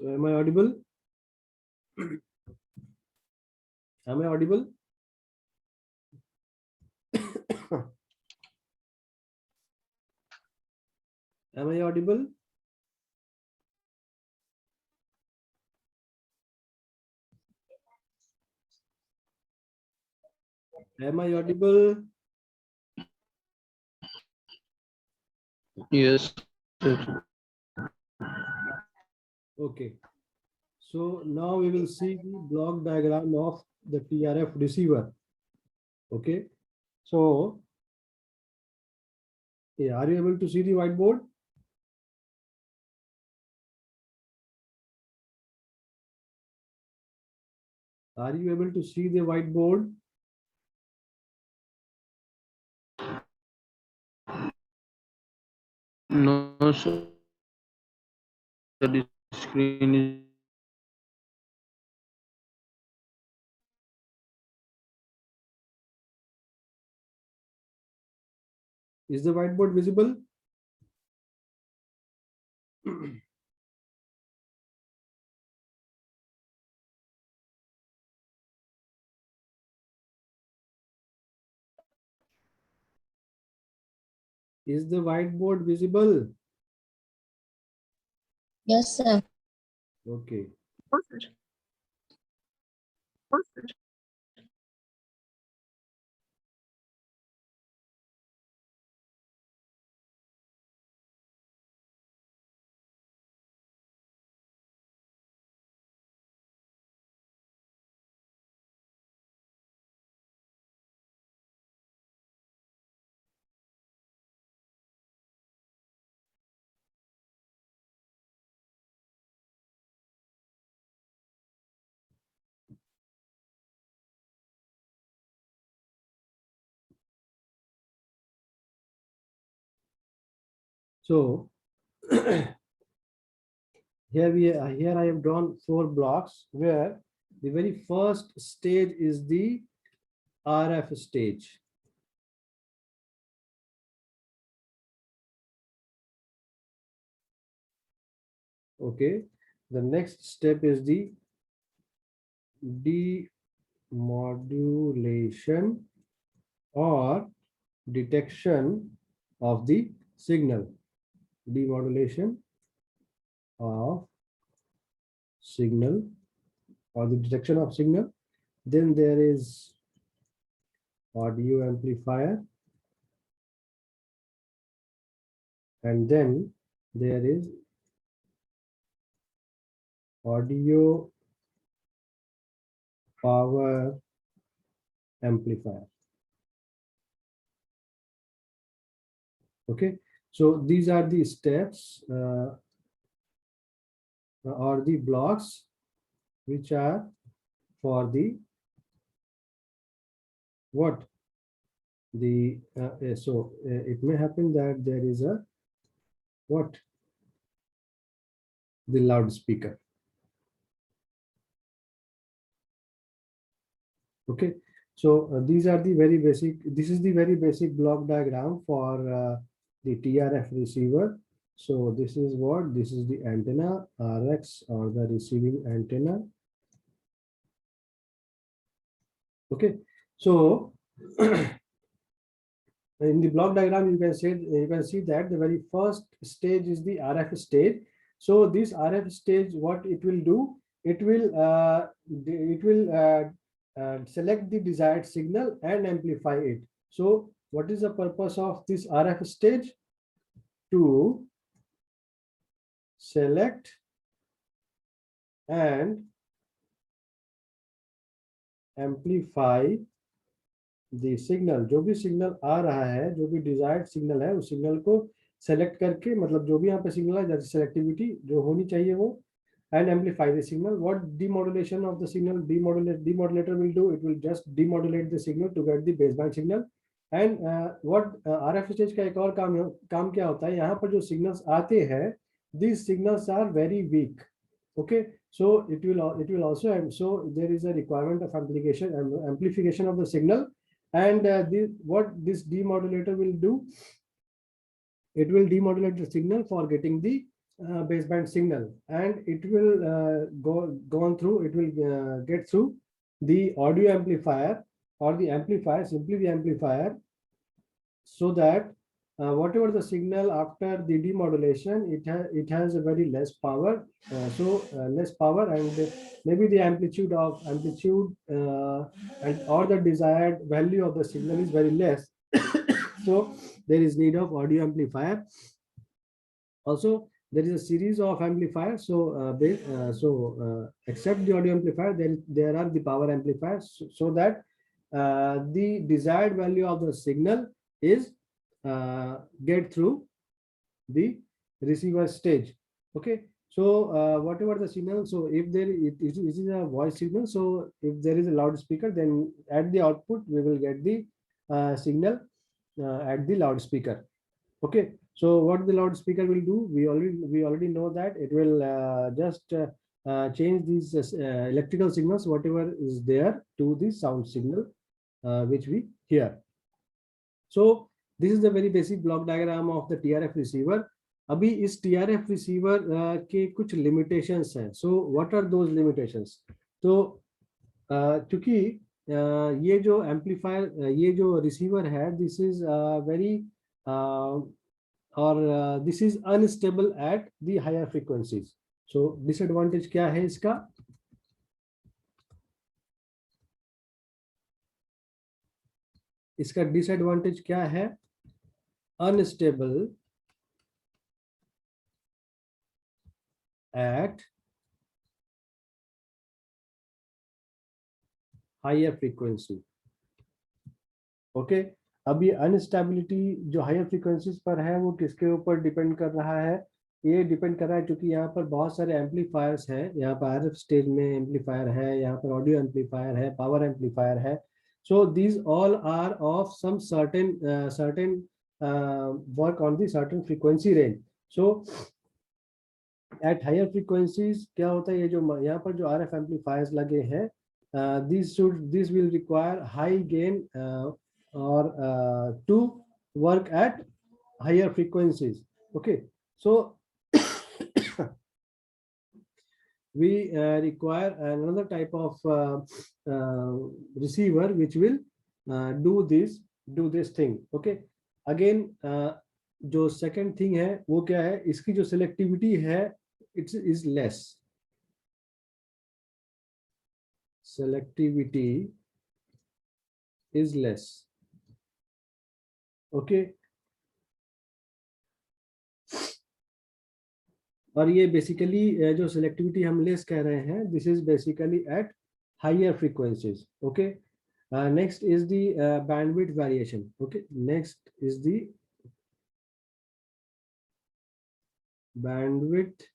So am I audible? Am I audible? Am I audible? Am I audible? Yes, sir. Okay. So now we will see the block diagram of the TRF receiver. Okay. So yeah, are you able to see the whiteboard? Are you able to see the whiteboard? No, sir. The screen is Is the whiteboard visible? Is the whiteboard visible? Yes, sir. Okay. So here I have drawn 4 blocks where the very first stage is the RF stage. Okay. The next step is the demodulation or detection of the signal. Demodulation of signal or the detection of signal. Then there is audio amplifier, and then there is audio power amplifier. Okay, so these are the steps or the blocks which are for the what the it may happen that there is a what the loudspeaker. Okay, so these are the very basic, this is the very basic block diagram for the TRF receiver. So this is what, this is the antenna RX or the receiving antenna. Okay, so in the block diagram you can see that the very first stage is the RF stage. So this RF stage, what it will do, it will select the desired signal and amplify it. So what is the purpose of this RF stage? To select and amplify the signal. जो भी signal आ रहा है, जो भी desired signal है, उस signal को select करके, मतलब जो भी यहाँ पे सिग्नल है, जैसे सेलेक्टिविटी जो होनी चाहिए वो, and amplify the signal. What demodulation of the signal demodulator will do? It will just demodulate the signal to get the baseband signal. And what RF stage का एक और काम क्या होता है, यहाँ पर जो signals आते हैं, these signals are very weak. Okay, so it will also, so there is a requirement of amplification of the signal. And what this demodulator will do, it will demodulate the signal for getting the baseband signal, and it will gone through, it will get through the audio amplifier or the amplifier, simply the amplifier, so that whatever the signal after the demodulation, it has a very less power, less power, and maybe the amplitude and or the desired value of the signal is very less. So there is need of audio amplifier. Also, there is a series of amplifiers. Except the audio amplifier, there are the power amplifiers, so that the desired value of the signal is get through the receiver stage. Okay, so whatever the signal, so if it is a voice signal, so if there is a loudspeaker, then at the output we will get the signal at the loudspeaker. Okay, so what the loudspeaker will do, we already know that it will just change these electrical signals, whatever is there, to the sound signal which we hear. So this is the very basic block diagram of the TRF receiver. अभी इस TRF receiver के कुछ limitations हैं. So what are those limitations? तो क्योंकि ये जो amplifier, ये जो रिसीवर है, दिस इज वेरी और this is unstable at the higher frequencies. So disadvantage क्या है इसका? इसका डिसएडवांटेज क्या है? Unstable at higher frequency. Okay, अभी अनस्टेबिलिटी जो हायर फ्रीक्वेंसीज पर है वो किसके ऊपर डिपेंड कर रहा है? ये डिपेंड कर रहा है क्योंकि यहाँ पर बहुत सारे एम्पलीफायर्स हैं. यहाँ पर आरएफ स्टेज में एम्पलीफायर है, यहाँ पर ऑडियो एम्पलीफायर है, पावर एम्पलीफायर है. So these all are of some certain work on the certain frequency range. So at higher frequencies क्या होता है, ये जो यहाँ पर जो आरएफ एम्पलीफायर्स लगे हैं, this will require high gain or to work at higher frequencies. Okay, so we require another type of receiver which will do this thing. Okay, again जो second thing है वो क्या है, इसकी जो selectivity है, it is less. Selectivity is less. Okay, और ये बेसिकली जो selectivity हम लेस कह रहे हैं, this is basically at higher frequencies. Okay, next is the bandwidth variation. Okay, next is the bandwidth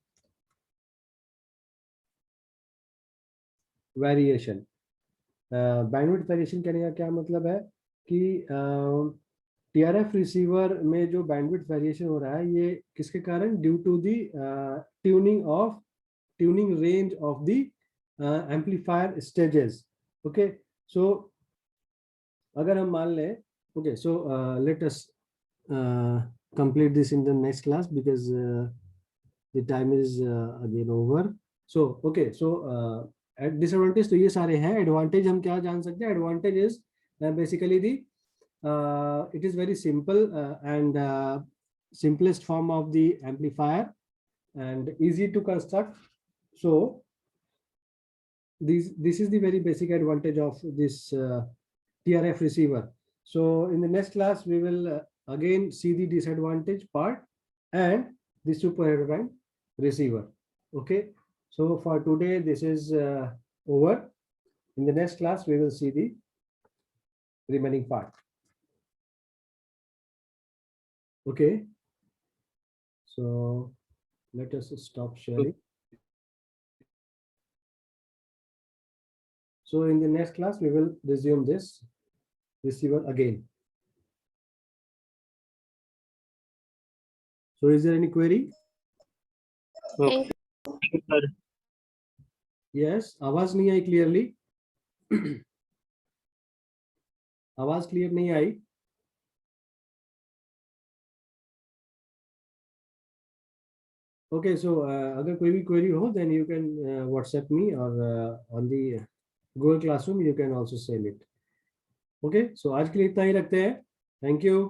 variation. Bandwidth variation कहने का क्या मतलब है कि टीआरएफ रिसीवर में जो बैंडविड्थ वेरिएशन हो रहा है, ये किसके कारण? Due to the tuning range of the amplifier stages. Okay, so अगर हम मान लें, okay, so let us complete this in the next class because the time is again over. So okay, so disadvantage तो ये सारे हैं. Advantage हम क्या जान सकते हैं? Advantage is basically the it is very simple and simplest form of the amplifier and easy to construct. So this is the very basic advantage of this TRF receiver. So in the next class we will again see the disadvantage part and the super heterodyne receiver. Okay, so for today this is over. In the next class we will see the remaining part. Okay, so let us stop sharing. So in the next class we will resume this receiver again. So is there any query? Okay, sir. Yes, आवाज नहीं आई clearly. आवाज clear नहीं आई. Okay so अगर कोई भी query हो then you can WhatsApp me और on the Google classroom you can also send it. Okay so आज के लिए इतना ही रखते हैं। Thank you.